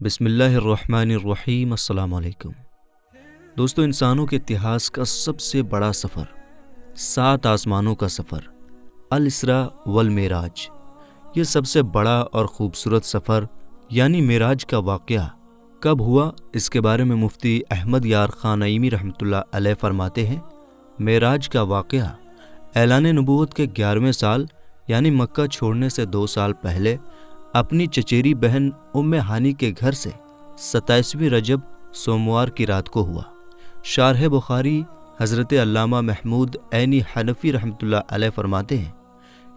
بسم اللہ الرحمن الرحیم۔ السلام علیکم دوستو، انسانوں کے اتہاس کا سب سے بڑا سفر، 7 آسمانوں کا سفر، الاسراء والمعراج، یہ سب سے بڑا اور خوبصورت سفر یعنی معراج کا واقعہ کب ہوا، اس کے بارے میں مفتی احمد یار خان نعیمی رحمۃ اللہ علیہ فرماتے ہیں، معراج کا واقعہ اعلان نبوت کے 11ویں سال یعنی مکہ چھوڑنے سے 2 سال پہلے اپنی چچیری بہن ام ہانی کے گھر سے 27ویں رجب سوموار کی رات کو ہوا۔ شارح بخاری حضرت علامہ محمود عینی حنفی رحمۃ اللہ علیہ فرماتے ہیں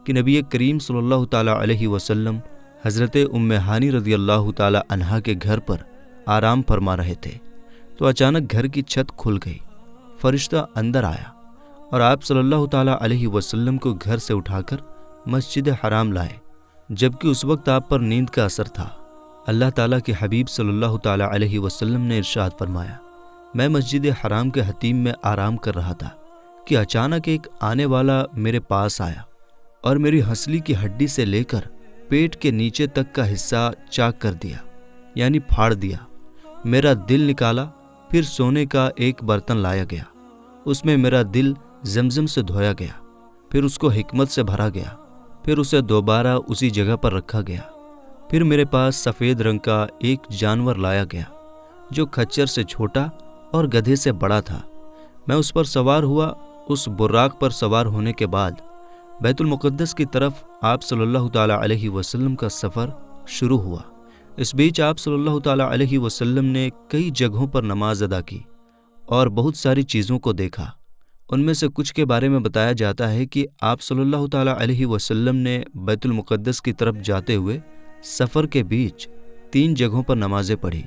کہ نبی کریم صلی اللہ تعالیٰ علیہ وسلم حضرت ام ہانی رضی اللہ تعالیٰ عنہا کے گھر پر آرام فرما رہے تھے تو اچانک گھر کی چھت کھل گئی، فرشتہ اندر آیا اور آپ صلی اللہ تعالیٰ علیہ وسلم کو گھر سے اٹھا کر مسجد حرام لائے، جبکہ اس وقت آپ پر نیند کا اثر تھا۔ اللہ تعالیٰ کے حبیب صلی اللہ تعالیٰ علیہ وسلم نے ارشاد فرمایا، میں مسجد حرام کے حتیم میں آرام کر رہا تھا کہ اچانک ایک آنے والا میرے پاس آیا اور میری ہنسلی کی ہڈی سے لے کر پیٹ کے نیچے تک کا حصہ چاک کر دیا یعنی پھاڑ دیا، میرا دل نکالا، پھر سونے کا ایک برتن لایا گیا، اس میں میرا دل زمزم سے دھویا گیا، پھر اس کو حکمت سے بھرا گیا، پھر اسے دوبارہ اسی جگہ پر رکھا گیا، پھر میرے پاس سفید رنگ کا ایک جانور لایا گیا جو کھچر سے چھوٹا اور گدھے سے بڑا تھا، میں اس پر سوار ہوا۔ اس براق پر سوار ہونے کے بعد بیت المقدس کی طرف آپ صلی اللہ تعالیٰ علیہ وسلم کا سفر شروع ہوا۔ اس بیچ آپ صلی اللہ تعالیٰ علیہ وسلم نے کئی جگہوں پر نماز ادا کی اور بہت ساری چیزوں کو دیکھا۔ ان میں سے کچھ کے بارے میں بتایا جاتا ہے کہ آپ صلی اللہ تعالیٰ علیہ وسلم نے بیت المقدس کی طرف جاتے ہوئے سفر کے بیچ 3 جگہوں پر نمازیں پڑھی۔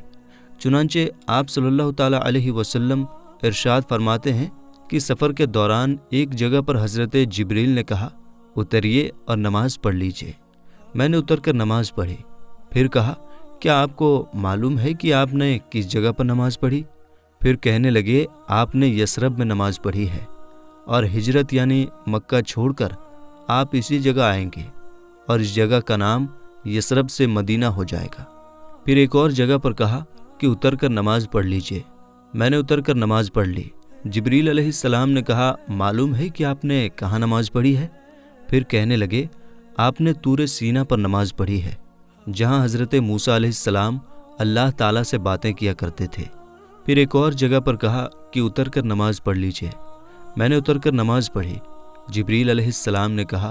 چنانچہ آپ صلی اللہ تعالیٰ علیہ وسلم ارشاد فرماتے ہیں کہ سفر کے دوران ایک جگہ پر حضرت جبریل نے کہا، اتریے اور نماز پڑھ لیجئے۔ میں نے اتر کر نماز پڑھی، پھر کہا، کیا آپ کو معلوم ہے کہ آپ نے کس جگہ پر نماز پڑھی؟ پھر کہنے لگے، آپ نے یثرب میں نماز پڑھی ہے اور ہجرت یعنی مکہ چھوڑ کر آپ اسی جگہ آئیں گے اور اس جگہ کا نام یثرب سے مدینہ ہو جائے گا۔ پھر ایک اور جگہ پر کہا کہ اتر کر نماز پڑھ لیجئے۔ میں نے اتر کر نماز پڑھ لی۔ جبریل علیہ السلام نے کہا، معلوم ہے کہ آپ نے کہاں نماز پڑھی ہے؟ پھر کہنے لگے، آپ نے طور سینا پر نماز پڑھی ہے، جہاں حضرت موسیٰ علیہ السلام اللہ تعالیٰ سے باتیں کیا کرتے تھے۔ پھر ایک اور جگہ پر کہا کہ اتر کر نماز پڑھ لیجئے۔ میں نے اتر کر نماز پڑھی۔ جبریل علیہ السلام نے کہا،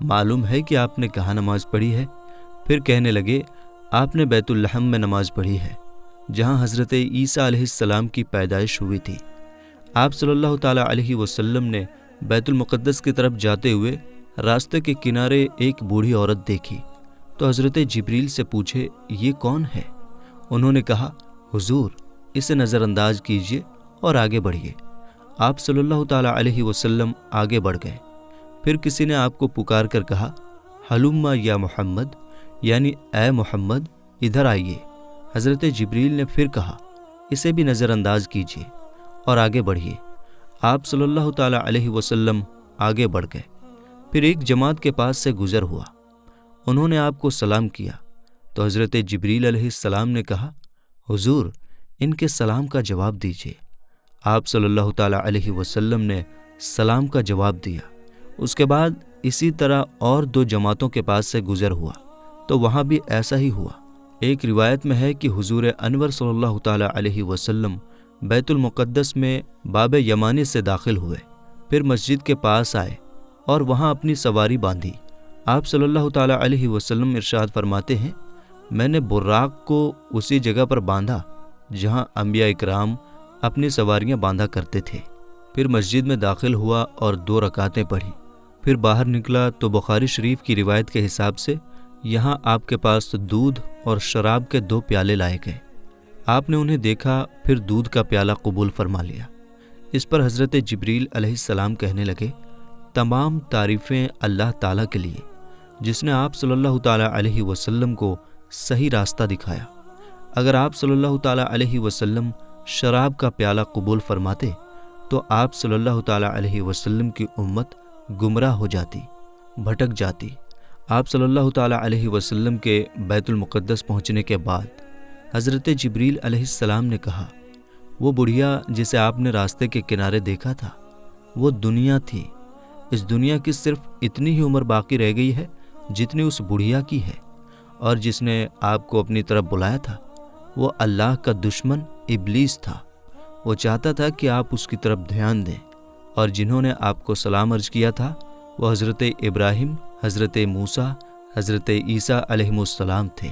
معلوم ہے کہ آپ نے کہاں نماز پڑھی ہے؟ پھر کہنے لگے، آپ نے بیت اللحم میں نماز پڑھی ہے، جہاں حضرت عیسیٰ علیہ السلام کی پیدائش ہوئی تھی۔ آپ صلی اللہ تعالیٰ علیہ وسلم نے بیت المقدس کی طرف جاتے ہوئے راستے کے کنارے ایک بوڑھی عورت دیکھی تو حضرت جبریل سے پوچھے، یہ کون ہے؟ انہوں نے کہا، حضور اسے نظر انداز کیجیے اور آگے بڑھیے۔ آپ صلی اللہ تعالیٰ علیہ وسلم آگے بڑھ گئے۔ پھر کسی نے آپ کو پکار کر کہا، ہلما یا محمد، یعنی اے محمد ادھر آئیے۔ حضرت جبریل نے پھر کہا، اسے بھی نظر انداز کیجیے اور آگے بڑھیے۔ آپ صلی اللہ تعالیٰ علیہ وسلم آگے بڑھ گئے۔ پھر ایک جماعت کے پاس سے گزر ہوا، انہوں نے آپ کو سلام کیا تو حضرت جبریل علیہ السلام نے کہا، حضور ان کے سلام کا جواب دیجیے۔ آپ صلی اللہ تعالیٰ علیہ وسلم نے سلام کا جواب دیا۔ اس کے بعد اسی طرح اور 2 جماعتوں کے پاس سے گزر ہوا تو وہاں بھی ایسا ہی ہوا۔ ایک روایت میں ہے کہ حضور انور صلی اللہ تعالیٰ علیہ وسلم بیت المقدس میں باب یمانی سے داخل ہوئے، پھر مسجد کے پاس آئے اور وہاں اپنی سواری باندھی۔ آپ صلی اللہ تعالیٰ علیہ وسلم ارشاد فرماتے ہیں، میں نے براق کو اسی جگہ پر باندھا جہاں انبیاء اکرام اپنی سواریاں باندھا کرتے تھے۔ پھر مسجد میں داخل ہوا اور 2 رکعتیں پڑھی، پھر باہر نکلا تو بخاری شریف کی روایت کے حساب سے یہاں آپ کے پاس دودھ اور شراب کے 2 پیالے لائے گئے۔ آپ نے انہیں دیکھا، پھر دودھ کا پیالہ قبول فرما لیا۔ اس پر حضرت جبریل علیہ السلام کہنے لگے، تمام تعریفیں اللہ تعالیٰ کے لیے جس نے آپ صلی اللہ تعالیٰ علیہ وسلم کو صحیح راستہ دکھایا۔ اگر آپ صلی اللہ تعالیٰ علیہ وسلم شراب کا پیالہ قبول فرماتے تو آپ صلی اللہ تعالیٰ علیہ وسلم کی امت گمراہ ہو جاتی، بھٹک جاتی۔ آپ صلی اللہ تعالیٰ علیہ وسلم کے بیت المقدس پہنچنے کے بعد حضرت جبریل علیہ السلام نے کہا، وہ بڑھیا جسے آپ نے راستے کے کنارے دیکھا تھا وہ دنیا تھی۔ اس دنیا کی صرف اتنی ہی عمر باقی رہ گئی ہے جتنی اس بڑھیا کی ہے، اور جس نے آپ کو اپنی طرف بلایا تھا وہ اللہ کا دشمن ابلیس تھا۔ وہ چاہتا تھا کہ آپ اس کی طرف دھیان دیں، اور جنہوں نے آپ کو سلام عرض کیا تھا وہ حضرت ابراہیم، حضرت موسیٰ، حضرت عیسیٰ علیہ السلام تھے۔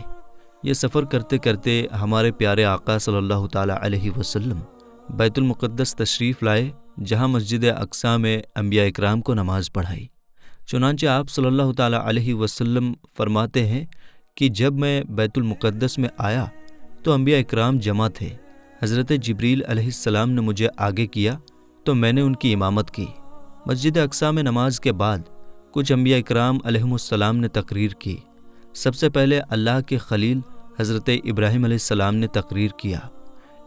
یہ سفر کرتے کرتے ہمارے پیارے آقا صلی اللہ تعالیٰ علیہ وسلم بیت المقدس تشریف لائے، جہاں مسجد اقصیٰ میں انبیاء اکرام کو نماز پڑھائی۔ چنانچہ آپ صلی اللہ تعالیٰ علیہ وسلم فرماتے ہیں کہ جب میں بیت المقدس میں آیا تو انبیاء اکرام جمع تھے۔ حضرت جبریل علیہ السلام نے مجھے آگے کیا تو میں نے ان کی امامت کی۔ مسجد اقصیٰ میں نماز کے بعد کچھ انبیاء اکرام علیہ السلام نے تقریر کی۔ سب سے پہلے اللہ کے خلیل حضرت ابراہیم علیہ السلام نے تقریر کیا،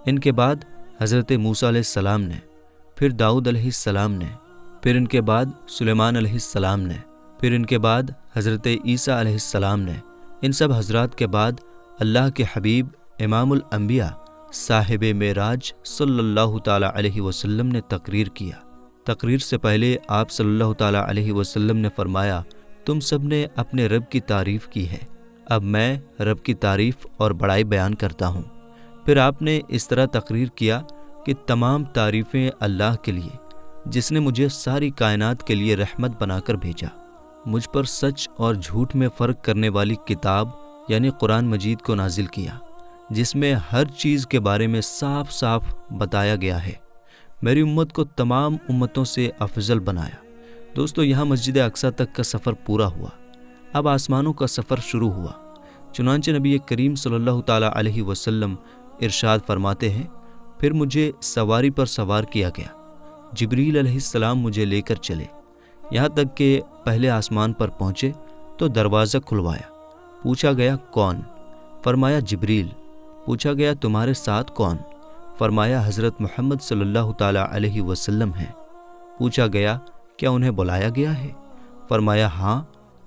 ان کے بعد حضرت موسیٰ علیہ السلام نے، پھر داؤد علیہ السلام نے، پھر ان کے بعد سلیمان علیہ السلام نے، پھر ان کے بعد حضرت عیسیٰ علیہ السلام نے۔ ان سب حضرات کے بعد اللہ کے حبیب امام الانبیاء صاحب معراج صلی اللہ تعالیٰ علیہ وسلم نے تقریر کیا۔ تقریر سے پہلے آپ صلی اللہ تعالیٰ علیہ وسلم نے فرمایا، تم سب نے اپنے رب کی تعریف کی ہے، اب میں رب کی تعریف اور بڑائی بیان کرتا ہوں۔ پھر آپ نے اس طرح تقریر کیا کہ تمام تعریفیں اللہ کے لیے جس نے مجھے ساری کائنات کے لیے رحمت بنا کر بھیجا، مجھ پر سچ اور جھوٹ میں فرق کرنے والی کتاب یعنی قرآن مجید کو نازل کیا، جس میں ہر چیز کے بارے میں صاف صاف بتایا گیا ہے، میری امت کو تمام امتوں سے افضل بنایا۔ دوستو، یہاں مسجد اقصیٰ تک کا سفر پورا ہوا، اب آسمانوں کا سفر شروع ہوا۔ چنانچہ نبی کریم صلی اللہ تعالیٰ علیہ وسلم ارشاد فرماتے ہیں، پھر مجھے سواری پر سوار کیا گیا، جبریل علیہ السلام مجھے لے کر چلے، یہاں تک کہ پہلے آسمان پر پہنچے تو دروازہ کھلوایا۔ پوچھا گیا کون؟ فرمایا جبریل۔ پوچھا گیا تمہارے ساتھ کون؟ فرمایا حضرت محمد صلی اللہ تعالیٰ علیہ وسلم ہیں۔ پوچھا گیا کیا انہیں بلایا گیا ہے؟ فرمایا ہاں۔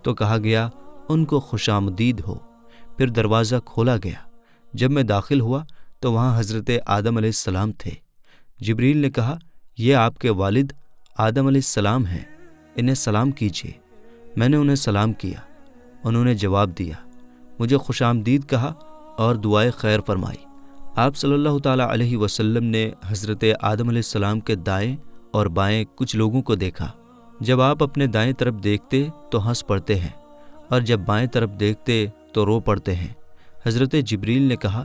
تو کہا گیا ان کو خوش آمدید ہو۔ پھر دروازہ کھولا گیا، جب میں داخل ہوا تو وہاں حضرت آدم علیہ السلام تھے۔ جبریل نے کہا یہ آپ کے والد آدم علیہ السلام ہیں، انہیں سلام کیجیے۔ میں نے انہیں سلام کیا، انہوں نے جواب دیا، مجھے خوش آمدید کہا اور دعائے خیر فرمائی۔ آپ صلی اللہ تعالیٰ علیہ وسلم نے حضرت آدم علیہ السلام کے دائیں اور بائیں کچھ لوگوں کو دیکھا۔ جب آپ اپنے دائیں طرف دیکھتے تو ہنس پڑتے ہیں، اور جب بائیں طرف دیکھتے تو رو پڑتے ہیں۔ حضرت جبریل نے کہا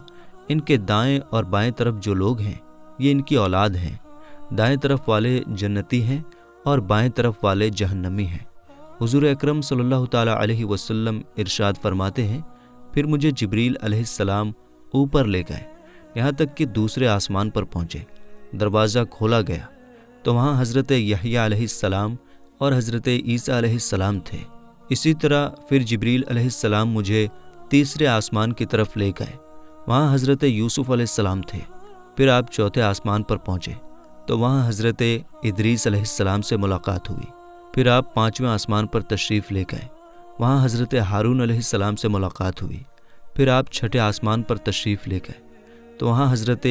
ان کے دائیں اور بائیں طرف جو لوگ ہیں یہ ان کی اولاد ہیں، دائیں طرف والے جنتی ہیں اور بائیں طرف والے جہنمی ہیں۔ حضور اکرم صلی اللہ تعالیٰ علیہ وسلم ارشاد فرماتے ہیں، پھر مجھے جبریل علیہ السلام اوپر لے گئے، یہاں تک کہ دوسرے آسمان پر پہنچے۔ دروازہ کھولا گیا تو وہاں حضرت یحییٰ علیہ السلام اور حضرت عیسیٰ علیہ السلام تھے۔ اسی طرح پھر جبریل علیہ السلام مجھے تیسرے آسمان کی طرف لے گئے، وہاں حضرت یوسف علیہ السلام تھے۔ پھر آپ چوتھے آسمان پر پہنچے تو وہاں حضرت ادریس علیہ السلام سے ملاقات ہوئی۔ پھر آپ پانچویں آسمان پر تشریف لے گئے، وہاں حضرت ہارون علیہ السلام سے ملاقات ہوئی۔ پھر آپ چھٹے آسمان پر تشریف لے گئے تو وہاں حضرت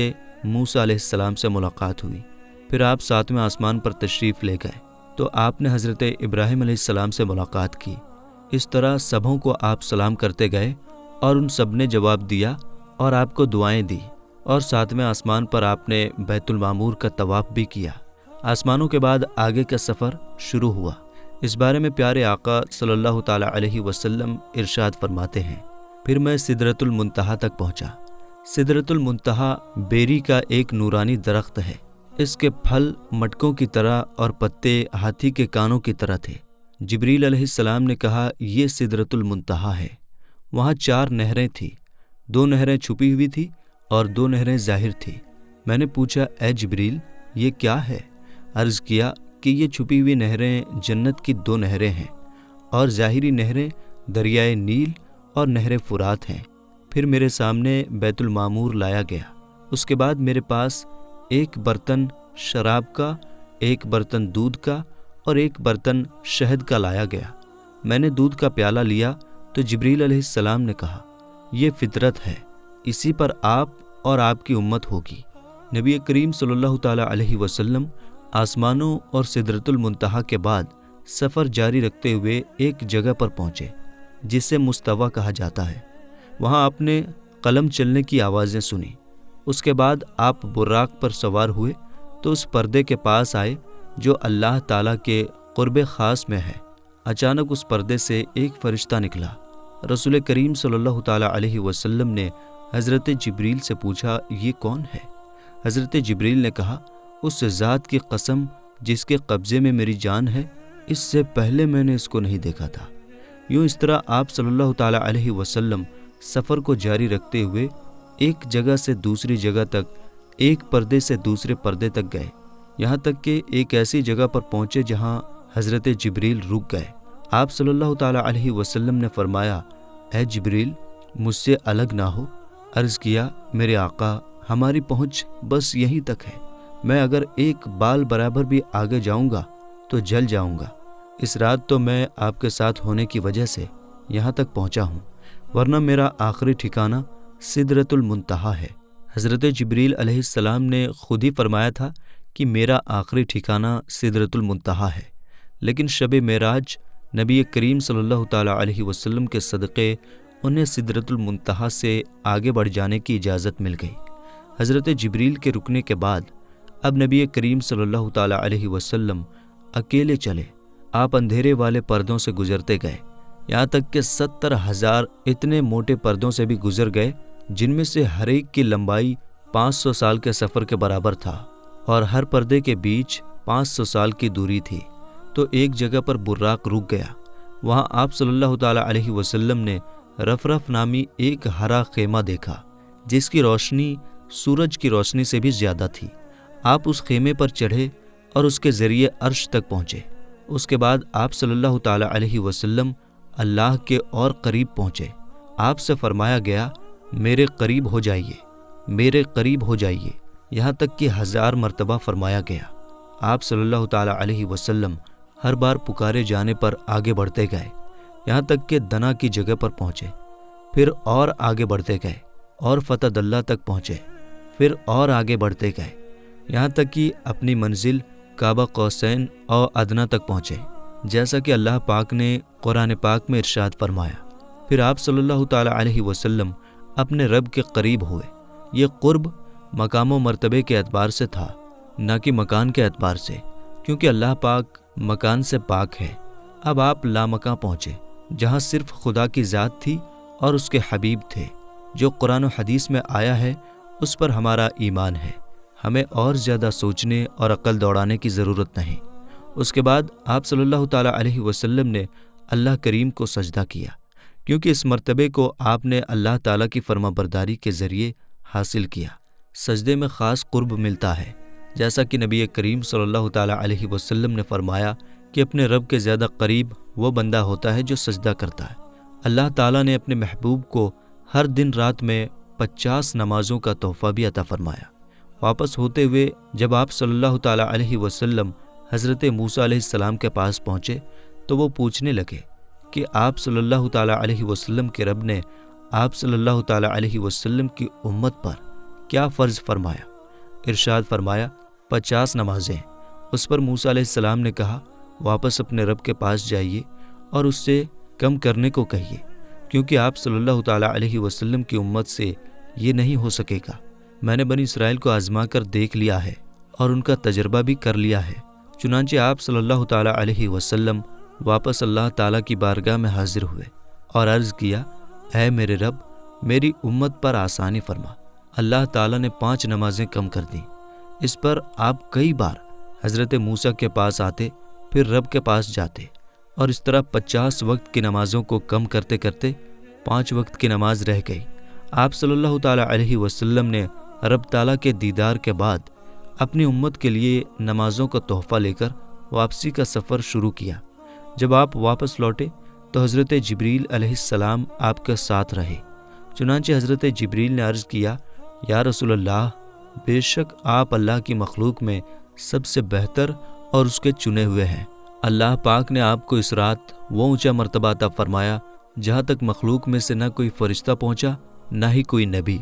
موسیٰ علیہ السلام سے ملاقات ہوئی۔ پھر آپ ساتویں آسمان پر تشریف لے گئے تو آپ نے حضرت ابراہیم علیہ السلام سے ملاقات کی۔ اس طرح سبھوں کو آپ سلام کرتے گئے اور ان سب نے جواب دیا اور آپ کو دعائیں دی، اور ساتویں آسمان پر آپ نے بیت المعمور کا طواف بھی کیا۔ آسمانوں کے بعد آگے کا سفر شروع ہوا۔ اس بارے میں پیارے آقا صلی اللہ تعالیٰ علیہ وسلم ارشاد فرماتے ہیں، پھر میں سدرۃ المنتہا تک پہنچا۔ سدرۃ المنتہا بیری کا ایک نورانی درخت ہے، اس کے پھل مٹکوں کی طرح اور پتے ہاتھی کے کانوں کی طرح تھے۔ جبریل علیہ السلام نے کہا یہ سدرۃ المنتہا ہے۔ وہاں 4 نہریں تھیں، 2 نہریں چھپی ہوئی تھیں اور 2 نہریں ظاہر تھیں۔ میں نے پوچھا اے جبریل یہ کیا ہے؟ عرض کیا کہ یہ چھپی ہوئی نہریں جنت کی 2 نہریں ہیں، اور ظاہری نہریں دریائے نیل اور نہر فرات ہیں۔ پھر میرے سامنے بیت المعمور لایا گیا، اس کے بعد میرے پاس ایک برتن شراب کا، ایک برتن دودھ کا اور ایک برتن شہد کا لایا گیا۔ میں نے دودھ کا پیالہ لیا تو جبریل علیہ السلام نے کہا یہ فطرت ہے، اسی پر آپ اور آپ کی امت ہوگی۔ نبی کریم صلی اللہ تعالیٰ علیہ وسلم آسمانوں اور سدرۃ المنتہا کے بعد سفر جاری رکھتے ہوئے ایک جگہ پر پہنچے جسے مستویٰ کہا جاتا ہے۔ وہاں آپ نے قلم چلنے کی آوازیں سنی۔ اس کے بعد آپ براق پر سوار ہوئے تو اس پردے کے پاس آئے جو اللہ تعالیٰ کے قرب خاص میں ہے۔ اچانک اس پردے سے ایک فرشتہ نکلا۔ رسول کریم صلی اللہ تعالیٰ علیہ وسلم نے حضرت جبریل سے پوچھا، یہ کون ہے؟ حضرت جبریل نے کہا، اس ذات کی قسم جس کے قبضے میں میری جان ہے، اس سے پہلے میں نے اس کو نہیں دیکھا تھا۔ یوں اس طرح آپ صلی اللہ تعالیٰ علیہ وسلم سفر کو جاری رکھتے ہوئے ایک جگہ سے دوسری جگہ تک، ایک پردے سے دوسرے پردے تک گئے، یہاں تک کہ ایک ایسی جگہ پر پہنچے جہاں حضرت جبریل رک گئے۔ آپ صلی اللہ تعالیٰ علیہ وسلم نے فرمایا، اے جبریل، مجھ سے الگ نہ ہو۔ عرض کیا، میرے آقا، ہماری پہنچ بس یہیں تک ہے، میں اگر ایک بال برابر بھی آگے جاؤں گا تو جل جاؤں گا۔ اس رات تو میں آپ کے ساتھ ہونے کی وجہ سے یہاں تک پہنچا ہوں، ورنہ میرا آخری ٹھکانہ سدرۃ المنتہا ہے۔ حضرت جبریل علیہ السلام نے خود ہی فرمایا تھا کہ میرا آخری ٹھکانہ سدرۃ المنتہا ہے، لیکن شب معراج نبی کریم صلی اللہ تعالیٰ علیہ وسلم کے صدقے انہیں سدرۃ المنتہا سے آگے بڑھ جانے کی اجازت مل گئی۔ حضرت جبریل کے رکنے کے بعد اب نبی کریم صلی اللہ تعالیٰ علیہ وسلم اکیلے چلے۔ آپ اندھیرے والے پردوں سے گزرتے گئے، یہاں تک کہ 70,000 اتنے موٹے پردوں سے بھی گزر گئے جن میں سے ہر ایک کی لمبائی 500 سال کے سفر کے برابر تھا، اور ہر پردے کے بیچ 500 سال کی دوری تھی۔ تو ایک جگہ پر براق رک گیا۔ وہاں آپ صلی اللہ تعالیٰ علیہ وسلم نے رفرف نامی ایک ہرا خیمہ دیکھا جس کی روشنی سورج کی روشنی سے بھی زیادہ تھی۔ آپ اس خیمے پر چڑھے اور اس کے ذریعے عرش تک پہنچے۔ اس کے بعد آپ صلی اللہ تعالیٰ علیہ وسلم اللہ کے اور قریب پہنچے۔ آپ سے فرمایا گیا، میرے قریب ہو جائیے، میرے قریب ہو جائیے، یہاں تک کہ 1000 مرتبہ فرمایا گیا۔ آپ صلی اللہ تعالیٰ علیہ وسلم ہر بار پکارے جانے پر آگے بڑھتے گئے، یہاں تک کہ دنا کی جگہ پر پہنچے، پھر اور آگے بڑھتے گئے اور فتح اللہ تک پہنچے، پھر اور آگے بڑھتے گئے، یہاں تک کہ اپنی منزل کعبہ قوسین اور ادنا تک پہنچے، جیسا کہ اللہ پاک نے قرآن پاک میں ارشاد فرمایا۔ پھر آپ صلی اللہ تعالیٰ علیہ وسلم اپنے رب کے قریب ہوئے۔ یہ قرب مقام و مرتبے کے اعتبار سے تھا، نہ کہ مکان کے اعتبار سے، کیونکہ اللہ پاک مکان سے پاک ہے۔ اب آپ لامکاں پہنچے جہاں صرف خدا کی ذات تھی اور اس کے حبیب تھے۔ جو قرآن و حدیث میں آیا ہے اس پر ہمارا ایمان ہے، ہمیں اور زیادہ سوچنے اور عقل دوڑانے کی ضرورت نہیں۔ اس کے بعد آپ صلی اللہ تعالیٰ علیہ وسلم نے اللہ کریم کو سجدہ کیا، کیونکہ اس مرتبے کو آپ نے اللہ تعالیٰ کی فرما برداری کے ذریعے حاصل کیا۔ سجدے میں خاص قرب ملتا ہے، جیسا کہ نبی کریم صلی اللہ تعالیٰ علیہ وسلم نے فرمایا کہ اپنے رب کے زیادہ قریب وہ بندہ ہوتا ہے جو سجدہ کرتا ہے۔ اللہ تعالیٰ نے اپنے محبوب کو ہر دن رات میں 50 نمازوں کا تحفہ بھی عطا فرمایا۔ واپس ہوتے ہوئے جب آپ صلی اللہ تعالیٰ علیہ وسلم حضرت موسیٰ علیہ السلام کے پاس پہنچے تو وہ پوچھنے لگے کہ آپ صلی اللہ تعالیٰ علیہ وسلم کے رب نے آپ صلی اللہ تعالیٰ علیہ وسلم کی امت پر کیا فرض فرمایا؟ ارشاد فرمایا 50 نمازیں۔ اس پر موسیٰ علیہ السلام نے کہا، واپس اپنے رب کے پاس جائیے اور اس سے کم کرنے کو کہیے، کیونکہ آپ صلی اللہ تعالیٰ علیہ وسلم کی امت سے یہ نہیں ہو سکے گا۔ میں نے بنی اسرائیل کو آزما کر دیکھ لیا ہے اور ان کا تجربہ بھی کر لیا ہے۔ چنانچہ آپ صلی اللہ تعالیٰ علیہ وسلم واپس اللہ تعالیٰ کی بارگاہ میں حاضر ہوئے اور عرض کیا، اے میرے رب، میری امت پر آسانی فرما۔ اللہ تعالیٰ نے 5 نمازیں کم کر دیں۔ اس پر آپ کئی بار حضرت موسیٰ کے پاس آتے، پھر رب کے پاس جاتے، اور اس طرح 50 وقت کی نمازوں کو کم کرتے کرتے 5 وقت کی نماز رہ گئی۔ آپ صلی اللہ تعالیٰ علیہ وسلم نے رب تعالیٰ کے دیدار کے بعد اپنی امت کے لیے نمازوں کا تحفہ لے کر واپسی کا سفر شروع کیا۔ جب آپ واپس لوٹے تو حضرت جبریل علیہ السلام آپ کے ساتھ رہے۔ چنانچہ حضرت جبریل نے عرض کیا، یا رسول اللہ، بے شک آپ اللہ کی مخلوق میں سب سے بہتر اور اس کے چنے ہوئے ہیں۔ اللہ پاک نے آپ کو اس رات وہ اونچا مرتبہ عطا فرمایا جہاں تک مخلوق میں سے نہ کوئی فرشتہ پہنچا، نہ ہی کوئی نبی۔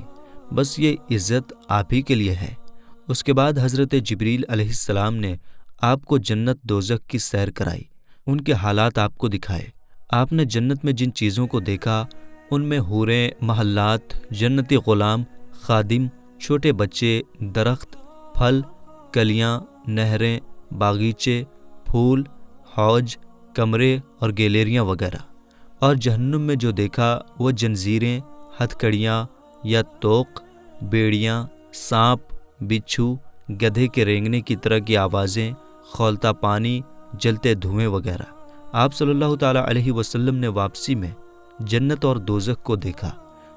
بس یہ عزت آپ ہی کے لیے ہے۔ اس کے بعد حضرت جبریل علیہ السلام نے آپ کو جنت دوزخ کی سیر کرائی، ان کے حالات آپ کو دکھائے۔ آپ نے جنت میں جن چیزوں کو دیکھا ان میں حوریں، محلات، جنتی غلام، خادم، چھوٹے بچے، درخت، پھل، کلیاں، نہریں، باغیچے، پھول، حوض، کمرے اور گیلریاں وغیرہ۔ اور جہنم میں جو دیکھا وہ جنزیریں، ہتھکڑیاں یا توق، بیڑیاں، سانپ، بچھو، گدھے کے رینگنے کی طرح کی آوازیں، کھولتا پانی، جلتے دھوئیں وغیرہ۔ آپ صلی اللہ تعالیٰ علیہ وسلم نے واپسی میں جنت اور دوزخ کو دیکھا۔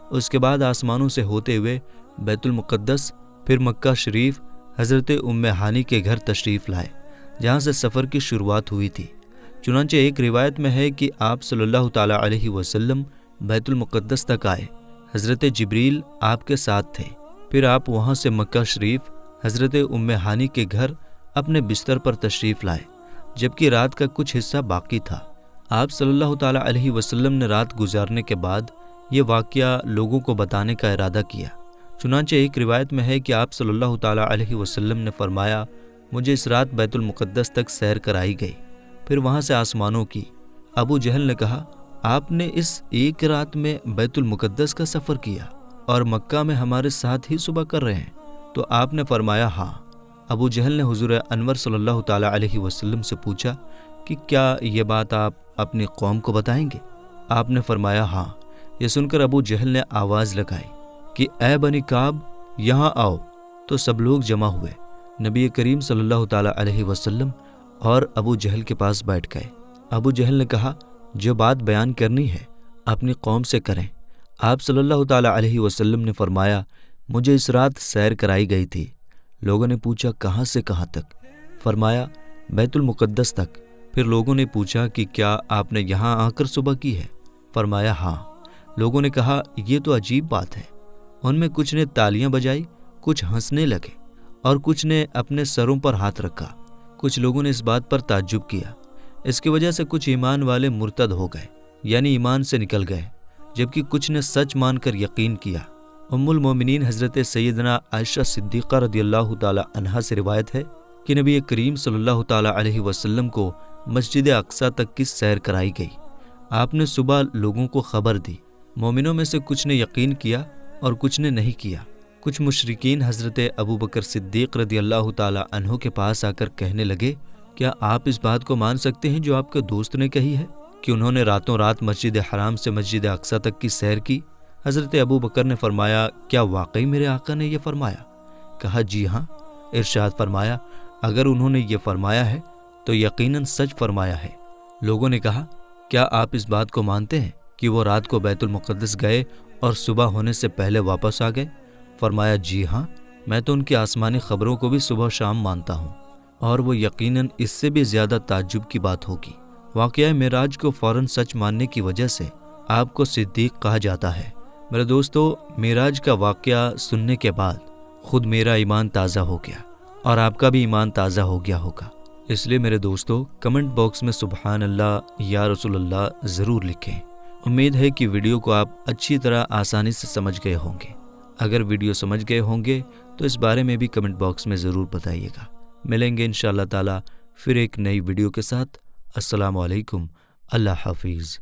اس کے بعد آسمانوں سے ہوتے ہوئے بیت المقدس، پھر مکہ شریف، حضرت ام ہانی کے گھر تشریف لائے، جہاں سے سفر کی شروعات ہوئی تھی۔ چنانچہ ایک روایت میں ہے کہ آپ صلی اللہ تعالیٰ علیہ وسلم بیت المقدس تک آئے، حضرت جبریل آپ کے ساتھ تھے۔ پھر آپ وہاں سے مکہ شریف، حضرت ام ہانی کے گھر اپنے بستر پر تشریف لائے، جبکہ رات کا کچھ حصہ باقی تھا۔ آپ صلی اللہ تعالیٰ علیہ وسلم نے رات گزارنے کے بعد یہ واقعہ لوگوں کو بتانے کا ارادہ کیا۔ چنانچہ ایک روایت میں ہے کہ آپ صلی اللہ تعالیٰ علیہ وسلم نے فرمایا، مجھے اس رات بیت المقدس تک سیر کرائی گئی، پھر وہاں سے آسمانوں کی۔ ابو جہل نے کہا، آپ نے اس ایک رات میں بیت المقدس کا سفر کیا اور مکہ میں ہمارے ساتھ ہی صبح کر رہے ہیں؟ تو آپ نے فرمایا ہاں۔ ابو جہل نے حضور انور صلی اللہ تعالیٰ علیہ وسلم سے پوچھا کہ کیا یہ بات آپ اپنی قوم کو بتائیں گے؟ آپ نے فرمایا ہاں۔ یہ سن کر ابو جہل نے آواز لگائی کہ اے بنی کعب، یہاں آؤ۔ تو سب لوگ جمع ہوئے، نبی کریم صلی اللہ تعالیٰ علیہ وسلم اور ابو جہل کے پاس بیٹھ گئے۔ ابو جہل نے کہا، جو بات بیان کرنی ہے اپنی قوم سے کریں۔ آپ صلی اللہ تعالیٰ علیہ وسلم نے فرمایا، مجھے اس رات سیر کرائی گئی تھی۔ لوگوں نے پوچھا، کہاں سے کہاں تک؟ فرمایا، بیت المقدس تک۔ پھر لوگوں نے پوچھا کہ کیا آپ نے یہاں آ کر صبح کی ہے؟ فرمایا ہاں۔ لوگوں نے کہا، یہ تو عجیب بات ہے۔ ان میں کچھ نے تالیاں بجائی، کچھ ہنسنے لگے اور کچھ نے اپنے سروں پر ہاتھ رکھا۔ کچھ لوگوں نے اس بات پر تعجب کیا۔ اس کی وجہ سے کچھ ایمان والے مرتد ہو گئے، یعنی ایمان سے نکل گئے، جبکہ کچھ نے سچ مان کر یقین کیا۔ ام المومنین حضرت سیدنا عائشہ صدیقہ رضی اللہ تعالی عنہا سے روایت ہے کہ نبی کریم صلی اللہ تعالی علیہ وسلم کو مسجد اقصیٰ تک کی سیر کرائی گئی۔ آپ نے صبح لوگوں کو خبر دی۔ مومنوں میں سے کچھ نے یقین کیا اور کچھ نے نہیں کیا۔ کچھ مشرکین حضرت ابو بکر صدیق رضی اللہ تعالی عنہ کے پاس آ کر کہنے لگے، کیا آپ اس بات کو مان سکتے ہیں جو آپ کے دوست نے کہی ہے کہ انہوں نے راتوں رات مسجد حرام سے مسجد اقصیٰ تک کی سیر کی؟ حضرت ابو بکر نے فرمایا، کیا واقعی میرے آقا نے یہ فرمایا؟ کہا، جی ہاں۔ ارشاد فرمایا، اگر انہوں نے یہ فرمایا ہے تو یقیناً سچ فرمایا ہے۔ لوگوں نے کہا، کیا آپ اس بات کو مانتے ہیں کہ وہ رات کو بیت المقدس گئے اور صبح ہونے سے پہلے واپس آ گئے؟ فرمایا، جی ہاں، میں تو ان کی آسمانی خبروں کو بھی صبح شام مانتا ہوں، اور وہ یقیناً اس سے بھی زیادہ تعجب کی بات ہوگی۔ واقعہ معراج کو فوراً سچ ماننے کی وجہ سے آپ کو صدیق کہا جاتا ہے۔ میرے دوستو، معراج کا واقعہ سننے کے بعد خود میرا ایمان تازہ ہو گیا اور آپ کا بھی ایمان تازہ ہو گیا ہوگا۔ اس لیے میرے دوستو، کمنٹ باکس میں سبحان اللہ یا رسول اللہ ضرور لکھیں۔ امید ہے کہ ویڈیو کو آپ اچھی طرح آسانی سے سمجھ گئے ہوں گے۔ اگر ویڈیو سمجھ گئے ہوں گے تو اس بارے میں بھی کمنٹ باکس میں ضرور بتائیے گا۔ ملیں گے انشاءاللہ تعالی پھر ایک نئی ویڈیو کے ساتھ۔ السلام علیکم، اللہ حافظ۔